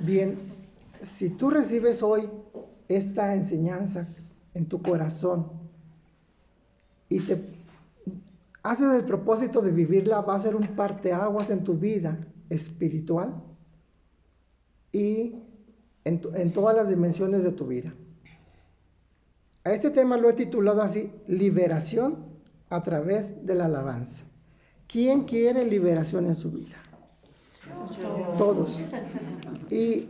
Bien, si tú recibes hoy esta enseñanza en tu corazón y te haces el propósito de vivirla, va a ser un parteaguas en tu vida espiritual y en todas las dimensiones de tu vida. A este tema lo he titulado así: liberación a través de la alabanza. ¿Quién quiere liberación en su vida? Todos. Y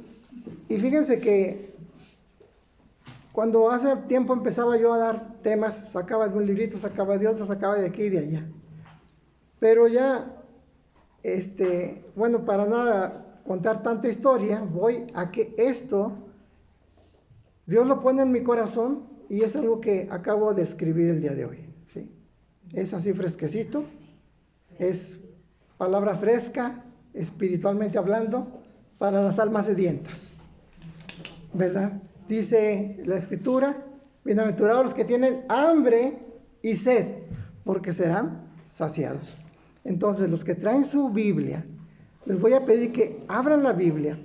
fíjense que cuando hace tiempo empezaba yo a dar temas, sacaba de un librito, sacaba de otro, sacaba de aquí y de allá. Pero ya, bueno, para no contar tanta historia, voy a que esto, Dios lo pone en mi corazón y es algo que acabo de escribir el día de hoy, ¿sí? Es así fresquecito, es palabra fresca, espiritualmente hablando, para las almas sedientas, ¿verdad? Dice la Escritura: bienaventurados los que tienen hambre y sed, porque serán saciados. Entonces, los que traen su Biblia, les voy a pedir que abran la Biblia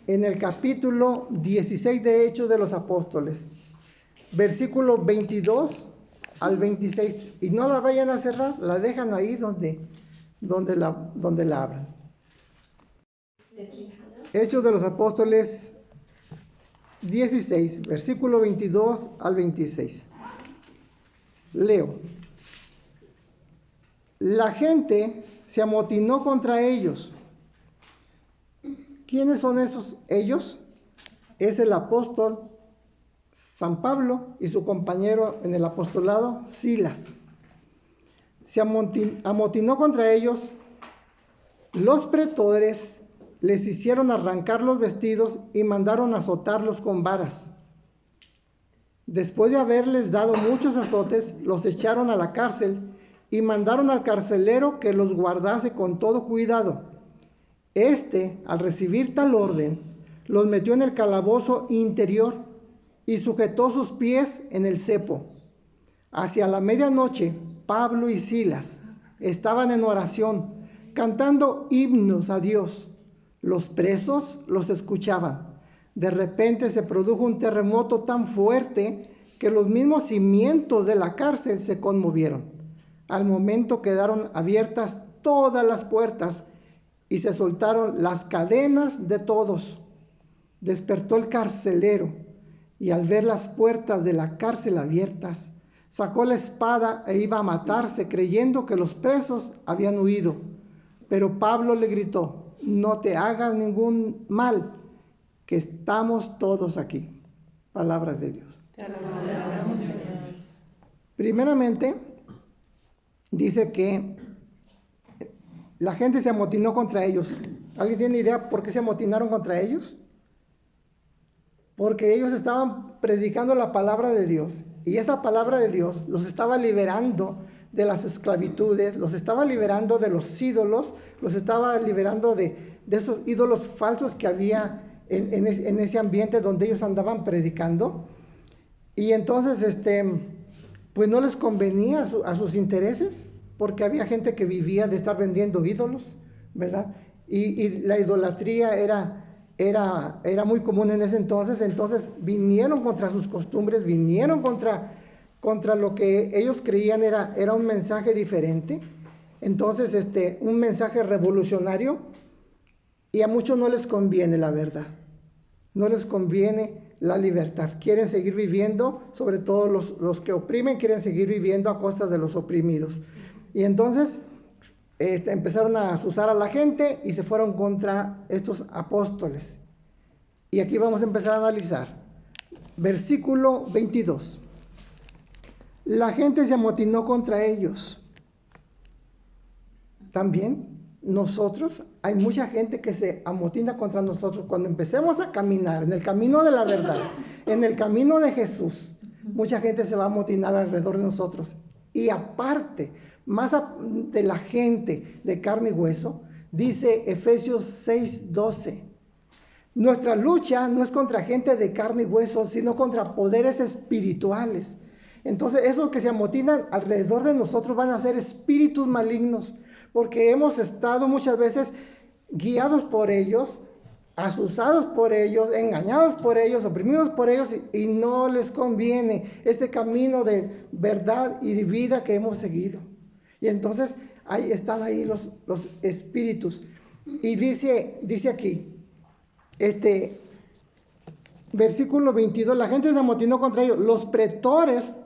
en el capítulo 16 de Hechos de los Apóstoles, versículo 22 al 26, y no la vayan a cerrar, la dejan ahí donde la abran. Hechos de los Apóstoles 16, versículo 22 al 26. Leo. La gente se amotinó contra ellos. ¿Quiénes son esos ellos? Es el apóstol San Pablo y su compañero en el apostolado, Silas. Se amotinó contra ellos. Los pretores les hicieron arrancar los vestidos y mandaron azotarlos con varas. Después de haberles dado muchos azotes, los echaron a la cárcel y mandaron al carcelero que los guardase con todo cuidado. Al recibir tal orden, los metió en el calabozo interior y sujetó sus pies en el cepo. Hacia la medianoche, Pablo y Silas estaban en oración, cantando himnos a Dios. Los presos los escuchaban. De repente se produjo un terremoto tan fuerte que los mismos cimientos de la cárcel se conmovieron. Al momento quedaron abiertas todas las puertas y se soltaron las cadenas de todos. Despertó el carcelero y al ver las puertas de la cárcel abiertas, sacó la espada e iba a matarse, creyendo que los presos habían huido. Pero Pablo le gritó: no te hagas ningún mal, que estamos todos aquí. Palabra de Dios. Te alabamos, Señor. Primeramente, dice que la gente se amotinó contra ellos. ¿Alguien tiene idea por qué se amotinaron contra ellos? Porque ellos estaban predicando la palabra de Dios, y esa palabra de Dios los estaba liberando de las esclavitudes, los estaba liberando de los ídolos, los estaba liberando de esos ídolos falsos que había en ese ambiente donde ellos andaban predicando. Y entonces, pues no les convenía a sus intereses, porque había gente que vivía de estar vendiendo ídolos, ¿verdad? Y la idolatría era muy común en ese entonces. Entonces vinieron contra sus costumbres, vinieron contra lo que ellos creían era un mensaje diferente. Entonces, un mensaje revolucionario, y a muchos no les conviene la verdad, no les conviene la libertad. Quieren seguir viviendo, sobre todo los que oprimen, quieren seguir viviendo a costas de los oprimidos. Y entonces empezaron a azuzar a la gente y se fueron contra estos apóstoles. Y aquí vamos a empezar a analizar. Versículo 22. La gente se amotinó contra ellos. También nosotros, hay mucha gente que se amotina contra nosotros. Cuando empecemos a caminar en el camino de la verdad, en el camino de Jesús, mucha gente se va a amotinar alrededor de nosotros. Y aparte, más de la gente de carne y hueso, dice Efesios 6:12, nuestra lucha no es contra gente de carne y hueso, sino contra poderes espirituales. Entonces esos que se amotinan alrededor de nosotros van a ser espíritus malignos, porque hemos estado muchas veces guiados por ellos asusados por ellos, engañados por ellos, oprimidos por ellos, y no les conviene este camino de verdad y de vida que hemos seguido. Y entonces ahí están ahí los espíritus. Y dice aquí, versículo 22, la gente se amotinó contra ellos. Los pretores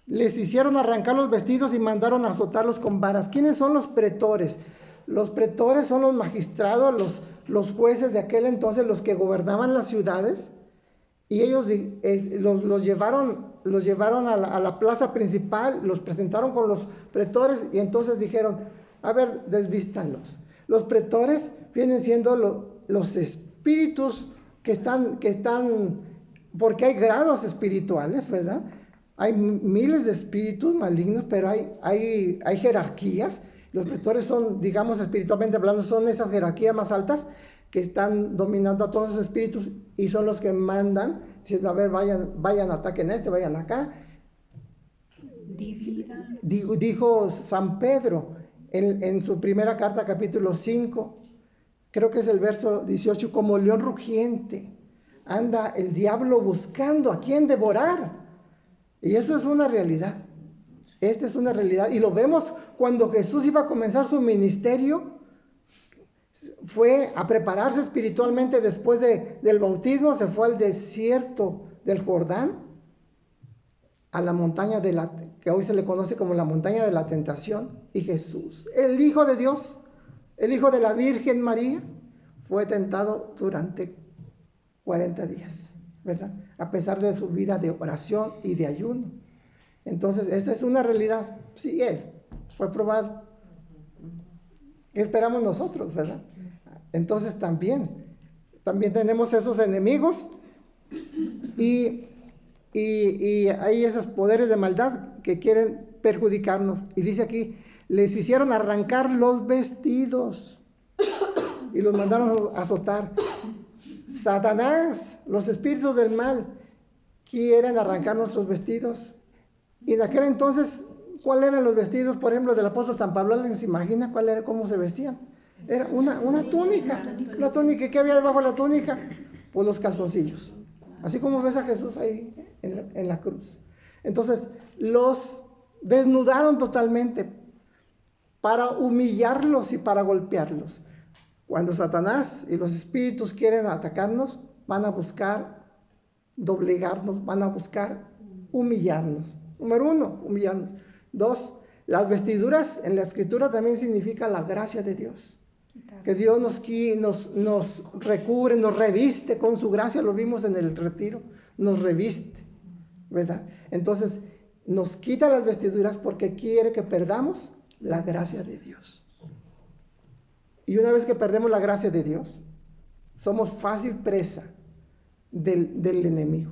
les hicieron arrancar los vestidos y mandaron a azotarlos con varas. ¿Quiénes son los pretores? Los pretores son los magistrados, los jueces de aquel entonces, los que gobernaban las ciudades, y ellos los llevaron a la plaza principal, los presentaron con los pretores, y entonces dijeron, a ver, desvístanlos. Los pretores vienen siendo los espíritus que están, porque hay grados espirituales, ¿verdad? Hay miles de espíritus malignos, pero hay jerarquías. Los pretores son, digamos, espiritualmente hablando, son esas jerarquías más altas que están dominando a todos los espíritus y son los que mandan, diciendo, a ver, vayan, ataquen vayan acá. Dijo San Pedro en su primera carta, capítulo 5, creo que es el verso 18, como león rugiente, anda el diablo buscando a quien devorar. Y eso es una realidad. Esta es una realidad. Y lo vemos cuando Jesús iba a comenzar su ministerio. Fue a prepararse espiritualmente después del bautismo. Se fue al desierto del Jordán, a la montaña que hoy se le conoce como la montaña de la tentación. Y Jesús, el Hijo de Dios, el Hijo de la Virgen María, fue tentado durante 40 días, ¿verdad? A pesar de su vida de oración y de ayuno. Entonces, esa es una realidad. Sí, Él fue probado. ¿Qué esperamos nosotros, verdad? Entonces, también tenemos esos enemigos y hay esos poderes de maldad que quieren perjudicarnos. Y dice aquí, les hicieron arrancar los vestidos y los mandaron a azotar. Satanás, los espíritus del mal, quieren arrancar nuestros vestidos. Y en aquel entonces, ¿cuáles eran los vestidos, por ejemplo, del apóstol San Pablo? ¿Alguien se imagina cómo se vestían? Era una túnica. Una túnica. ¿Qué había debajo de la túnica? Pues los calzoncillos. Así como ves a Jesús ahí en la cruz. Entonces, los desnudaron totalmente para humillarlos y para golpearlos. Cuando Satanás y los espíritus quieren atacarnos, van a buscar doblegarnos, van a buscar humillarnos. Número 1, humillarnos. 2, las vestiduras en la escritura también significa la gracia de Dios. Que Dios nos recubre, nos reviste con su gracia, lo vimos en el retiro, nos reviste, ¿verdad? Entonces, nos quita las vestiduras porque quiere que perdamos la gracia de Dios. Y una vez que perdemos la gracia de Dios, somos fácil presa del enemigo.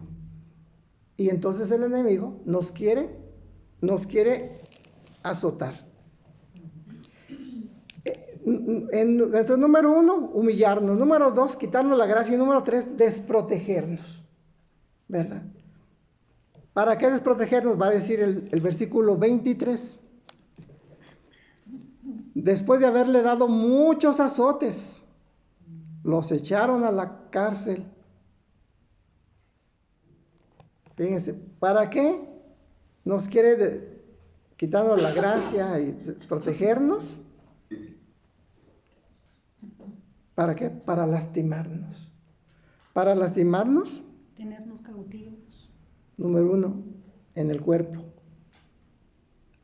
Y entonces el enemigo nos quiere azotar. Entonces, número 1, humillarnos. Número 2, quitarnos la gracia. Y número 3, desprotegernos, ¿verdad? ¿Para qué desprotegernos? Va a decir el versículo 23. Después de haberle dado muchos azotes, los echaron a la cárcel. Fíjense, ¿para qué nos quiere quitarnos la gracia y protegernos? ¿Para qué? Para lastimarnos. Para lastimarnos. Tenernos cautivos. Número 1, en el cuerpo.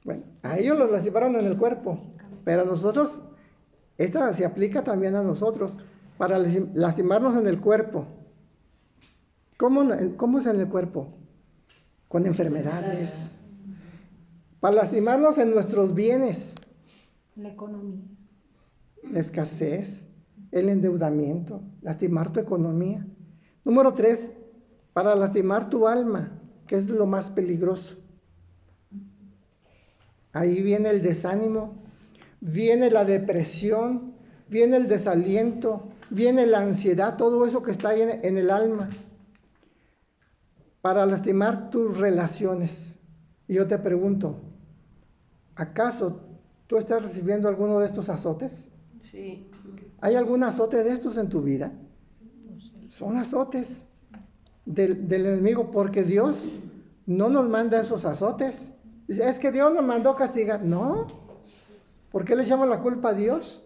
Bueno, a ellos los lastimaron en el cuerpo, pero a nosotros, esta se aplica también a nosotros, para lastimarnos en el cuerpo. ¿Cómo es en el cuerpo? Con enfermedades. Para lastimarnos en nuestros bienes. La economía. La escasez, el endeudamiento, lastimar tu economía. Número 3, para lastimar tu alma, que es lo más peligroso. Ahí viene el desánimo, viene la depresión, viene el desaliento, viene la ansiedad, todo eso que está ahí en el alma. Para lastimar tus relaciones. Y yo te pregunto, ¿acaso tú estás recibiendo alguno de estos azotes? Sí. ¿Hay algún azote de estos en tu vida? son azotes del enemigo, porque Dios no nos manda esos azotes. Dice, es que Dios nos mandó castigar. No, ¿por qué le echamos la culpa a Dios?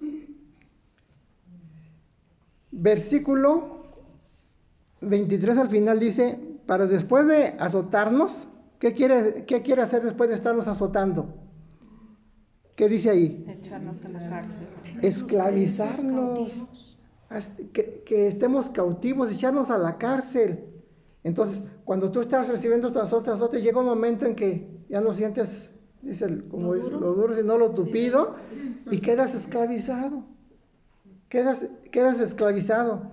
Versículo 23 al final dice, para después de azotarnos, ¿qué quiere hacer después de estarnos azotando? ¿Qué dice ahí? Echarnos a la cárcel. Esclavizarnos, que estemos cautivos, echarnos a la cárcel. Entonces, cuando tú estás recibiendo tu azote, llega un momento en que ya no sientes, dice, como dice, lo duro, sino lo tupido, y quedas esclavizado. Quedas esclavizado.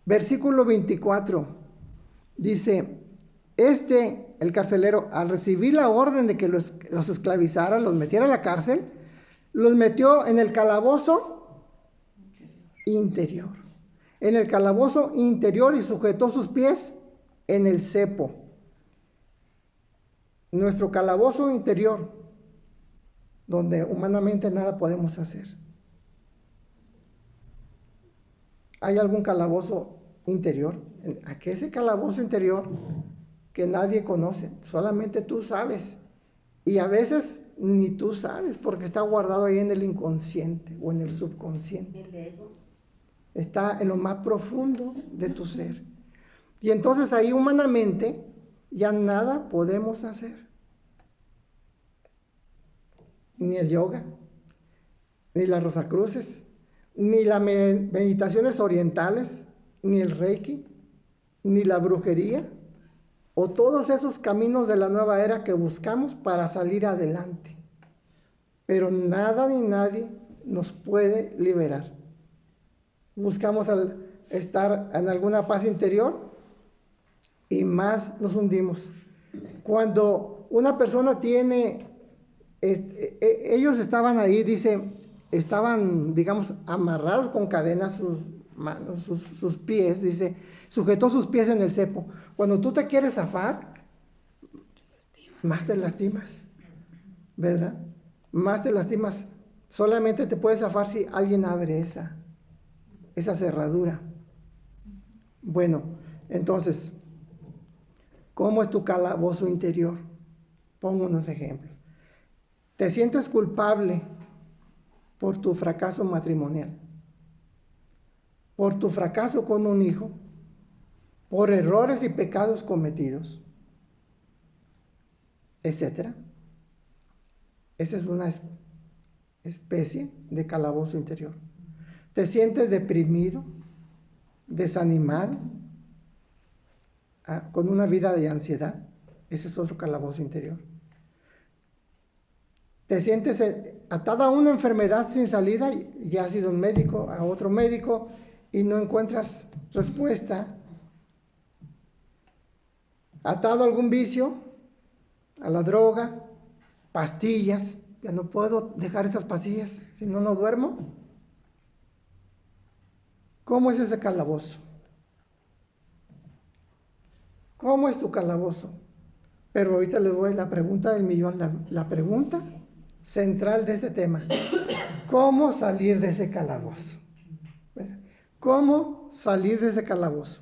Versículo 24 dice, el carcelero, al recibir la orden de que los esclavizara, los metiera a la cárcel, los metió en el calabozo interior. En el calabozo interior y sujetó sus pies en el cepo. Nuestro calabozo interior, donde humanamente nada podemos hacer. ¿Hay algún calabozo interior? Aquí ese calabozo interior que nadie conoce, solamente tú sabes. Y a veces ni tú sabes, porque está guardado ahí en el inconsciente o en el subconsciente. El ego. Está en lo más profundo de tu ser. Y entonces ahí humanamente ya nada podemos hacer. Ni el yoga, ni las rosacruces, ni las meditaciones orientales, ni el reiki, ni la brujería, o todos esos caminos de la nueva era que buscamos para salir adelante. Pero nada ni nadie nos puede liberar. Buscamos estar en alguna paz interior y más nos hundimos. Cuando una persona tiene, ellos estaban ahí, dice, estaban, digamos, amarrados con cadenas sus manos, sus pies, dice, sujetó sus pies en el cepo. Cuando tú te quieres zafar, más te lastimas, ¿verdad? Más te lastimas. Solamente te puedes zafar si alguien abre esa cerradura. Bueno, entonces, ¿cómo es tu calabozo interior? Pongo unos ejemplos. ¿Te sientes culpable por tu fracaso matrimonial? ¿Por tu fracaso con un hijo? ¿Por errores y pecados cometidos? Etcétera. Esa es una especie de calabozo interior. ¿Te sientes deprimido, desanimado, con una vida de ansiedad? Ese es otro calabozo interior. ¿Te sientes atado a una enfermedad sin salida? Ya has ido a un médico, a otro médico, y no encuentras respuesta. ¿Atado a algún vicio? A la droga, pastillas. Ya no puedo dejar estas pastillas, si no, no duermo. ¿Cómo es ese calabozo? ¿Cómo es tu calabozo? Pero ahorita les voy a la pregunta del millón, la pregunta central de este tema. ¿Cómo salir de ese calabozo? ¿Cómo salir de ese calabozo?